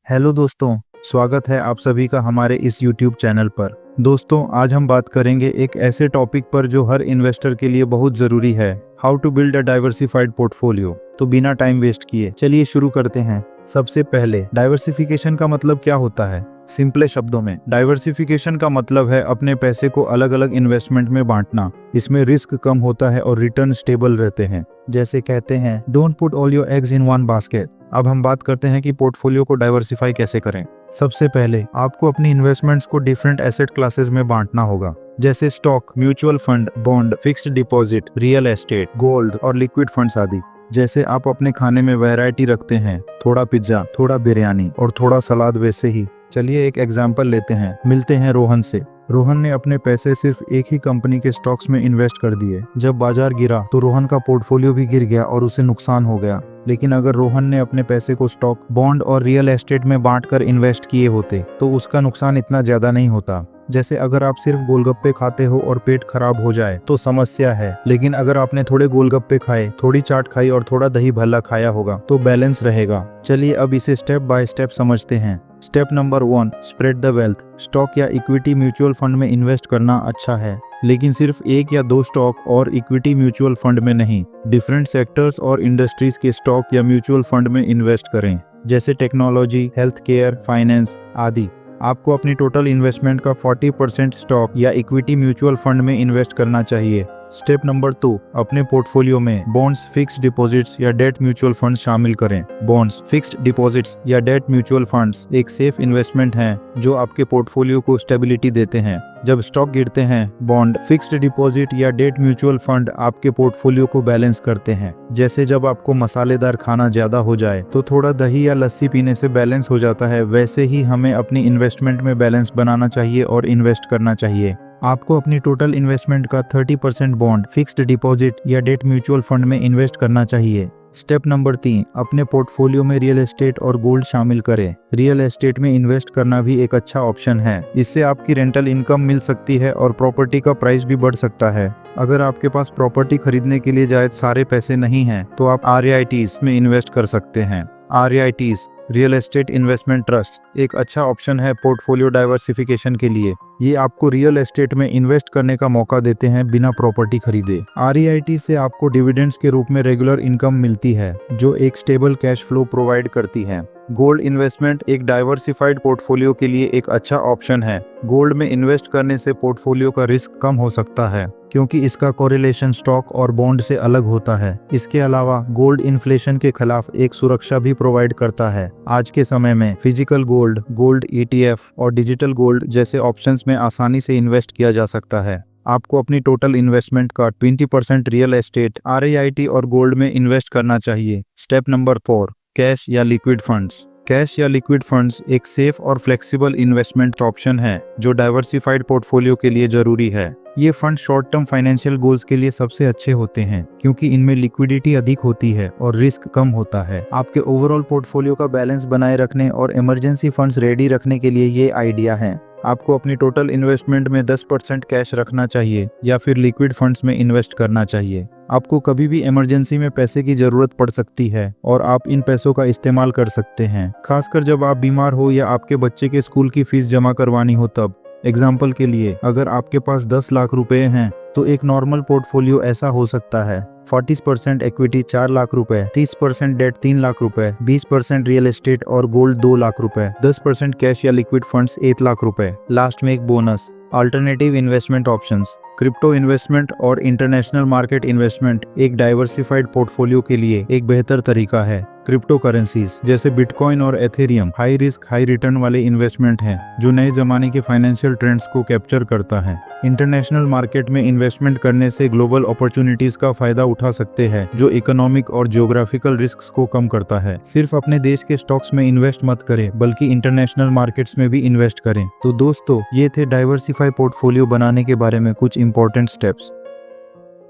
Hello दोस्तों, स्वागत है आप सभी का हमारे इस YouTube चैनल पर। दोस्तों, आज हम बात करेंगे एक ऐसे टॉपिक पर जो हर इन्वेस्टर के लिए बहुत ज़रूरी है, how to build a diversified portfolio. तो बिना टाइम वेस्ट किए चलिए शुरू करते हैं। सबसे पहले डाइवर्सिफिकेशन का मतलब क्या होता है? सिंपले शब्दों में डाइवर्सिफिकेशन का मतलब है अपने पैसे को अलग अलग इन्वेस्टमेंट में बांटना। इसमें रिस्क कम होता है और रिटर्न स्टेबल रहते हैं। जैसे कहते हैं, don't put all your eggs in one basket. अब हम बात करते हैं कि पोर्टफोलियो को डाइवर्सिफाई कैसे करें। सबसे पहले आपको अपनी इन्वेस्टमेंट्स को डिफरेंट एसेट क्लासेस में बांटना होगा, जैसे stock, mutual fund, bond, fixed deposit, real estate, gold और लिक्विड फंड्स आदि। जैसे आप अपने खाने में वैरायटी रखते हैं, थोड़ा पिज्जा, थोड़ा बिरयानी और थोड़ा सलाद, वैसे ही चलिए एक एग्जाम्पल लेते हैं। मिलते हैं रोहन से। रोहन ने अपने पैसे सिर्फ एक ही कंपनी के स्टॉक्स में इन्वेस्ट कर दिए। जब बाजार गिरा तो रोहन का पोर्टफोलियो भी गिर गया और उसे नुकसान हो गया। लेकिन अगर रोहन ने अपने पैसे को स्टॉक, बॉन्ड और रियल एस्टेट में बांटकर इन्वेस्ट किए होते तो उसका नुकसान इतना ज्यादा नहीं होता। जैसे अगर आप सिर्फ गोलगप्पे खाते हो और पेट खराब हो जाए तो समस्या है, लेकिन अगर आपने थोड़े गोलगप्पे खाए, थोड़ी चाट खाई और थोड़ा दही भल्ला खाया होगा तो बैलेंस रहेगा। चलिए अब इसे स्टेप बाय स्टेप समझते हैं। Step number 1, spread the wealth. Stock या इक्विटी म्यूचुअल फंड में इन्वेस्ट करना अच्छा है, लेकिन सिर्फ एक या दो स्टॉक और इक्विटी म्यूचुअल फंड में नहीं, डिफरेंट सेक्टर्स और इंडस्ट्रीज के स्टॉक या म्यूचुअल फंड में इन्वेस्ट करें, जैसे टेक्नोलॉजी, हेल्थ केयर, फाइनेंस आदि। आपको अपनी टोटल इन्वेस्टमेंट का 40% स्टॉक या इक्विटी म्यूचुअल फंड में इन्वेस्ट करना चाहिए। स्टेप नंबर 2, अपने पोर्टफोलियो में बॉन्ड्स, फिक्स्ड डिपॉजिट्स या डेट म्यूचुअल फंड शामिल करें। बॉन्ड्स, फिक्स्ड डिपॉजिट्स या डेट म्यूचुअल फंड्स एक सेफ इन्वेस्टमेंट हैं जो आपके पोर्टफोलियो को स्टेबिलिटी देते हैं। जब स्टॉक गिरते हैं, बॉन्ड, फिक्स्ड डिपॉजिट या डेट म्यूचुअल फंड आपके पोर्टफोलियो को बैलेंस करते हैं। जैसे जब आपको मसालेदार खाना ज्यादा हो जाए तो थोड़ा दही या लस्सी पीने से बैलेंस हो जाता है, वैसे ही हमें अपनी इन्वेस्टमेंट में बैलेंस बनाना चाहिए और इन्वेस्ट करना चाहिए। आपको अपनी टोटल इन्वेस्टमेंट का 30% बॉन्ड, फिक्स्ड डिपॉजिट या डेट म्यूचुअल फंड में इन्वेस्ट करना चाहिए। स्टेप नंबर 3, अपने पोर्टफोलियो में रियल एस्टेट और गोल्ड शामिल करें। रियल एस्टेट में इन्वेस्ट करना भी एक अच्छा ऑप्शन है। इससे आपकी रेंटल इनकम मिल सकती है और प्रॉपर्टी का प्राइस भी बढ़ सकता है। अगर आपके पास प्रॉपर्टी खरीदने के लिए जायद सारे पैसे नहीं हैं, तो आप REITs में इन्वेस्ट कर सकते हैं। REITs, real estate investment trust, एक अच्छा ऑप्शन है पोर्टफोलियो डाइवर्सिफिकेशन के लिए। ये आपको रियल एस्टेट में इन्वेस्ट करने का मौका देते हैं बिना प्रॉपर्टी खरीदे। REIT से आपको डिविडेंड्स के रूप में रेगुलर इनकम मिलती है, जो एक स्टेबल कैश फ्लो प्रोवाइड करती है। गोल्ड इन्वेस्टमेंट एक डाइवर्सिफाइड पोर्टफोलियो के लिए एक अच्छा ऑप्शन है। गोल्ड में इन्वेस्ट करने से पोर्टफोलियो का रिस्क कम हो सकता है, क्योंकि इसका कोरिलेशन स्टॉक और बॉन्ड से अलग होता है। इसके अलावा गोल्ड इन्फ्लेशन के खिलाफ एक सुरक्षा भी प्रोवाइड करता है। आज के समय में फिजिकल गोल्ड, गोल्ड ETF और डिजिटल गोल्ड जैसे ऑप्शंस में आसानी से इन्वेस्ट किया जा सकता है। आपको अपनी टोटल इन्वेस्टमेंट का 20% रियल एस्टेट, REIT और गोल्ड में इन्वेस्ट करना चाहिए। स्टेप नंबर 4, कैश या लिक्विड फंड्स। कैश या लिक्विड फंड्स एक सेफ और फ्लेक्सिबल इन्वेस्टमेंट ऑप्शन है जो डाइवर्सिफाइड पोर्टफोलियो के लिए जरूरी है। ये fund short term financial goals के लिए सबसे अच्छे होते हैं, क्योंकि इनमें लिक्विडिटी अधिक होती है और रिस्क कम होता है। आपके ओवरऑल पोर्टफोलियो का बैलेंस बनाए रखने और इमरजेंसी फंड्स रेडी रखने के लिए ये आइडिया है। आपको अपनी टोटल इन्वेस्टमेंट में 10% कैश रखना चाहिए या फिर लिक्विड फंड्स में इन्वेस्ट करना चाहिए। आपको कभी भी इमरजेंसी में पैसे की जरूरत पड़ सकती है और आप इन पैसों का इस्तेमाल कर सकते हैं, खासकर जब आप बीमार हो या आपके बच्चे के स्कूल की फीस जमा करवानी हो तब। एग्जाम्पल के लिए, अगर आपके पास 10 लाख रुपए हैं तो एक नॉर्मल पोर्टफोलियो ऐसा हो सकता है: 40% इक्विटी 4 लाख रुपए, 30% डेट 3 लाख रुपए, 20% रियल एस्टेट और गोल्ड 2 लाख रुपए, 10% कैश या लिक्विड फंड्स 1 लाख रुपए। लास्ट में एक bonus, alternative investment options. Crypto investment और इंटरनेशनल मार्केट इन्वेस्टमेंट एक डाइवर्सिफाइड पोर्टफोलियो के लिए एक बेहतर तरीका है। क्रिप्टो करेंसीज जैसे बिटकॉइन और Ethereum high risk high return वाले इन्वेस्टमेंट हैं जो नए जमाने के फाइनेंशियल ट्रेंड्स को कैप्चर करता है। इंटरनेशनल मार्केट में इन्वेस्टमेंट करने से ग्लोबल अपॉर्चुनिटीज का फायदा उठा सकते हैं, जो इकोनॉमिक और ज्योग्राफिकल रिस्क्स को कम करता है। सिर्फ अपने देश के स्टॉक्स में इन्वेस्ट मत करें, बल्कि इंटरनेशनल मार्केट्स में भी इन्वेस्ट करें। तो दोस्तों, ये थे डाइवर्सिफाई पोर्टफोलियो बनाने के बारे में कुछ इंपॉर्टेंट स्टेप्स।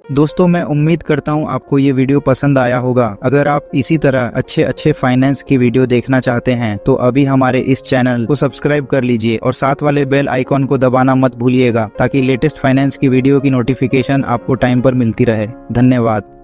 दोस्तों, मैं उम्मीद करता हूं आपको ये वीडियो पसंद आया होगा। अगर आप इसी तरह अच्छे फाइनेंस की वीडियो देखना चाहते हैं तो अभी हमारे इस चैनल को सब्सक्राइब कर लीजिए और साथ वाले बेल आइकॉन को दबाना मत भूलिएगा, ताकि लेटेस्ट फाइनेंस की वीडियो की नोटिफिकेशन आपको टाइम पर मिलती रहे। धन्यवाद।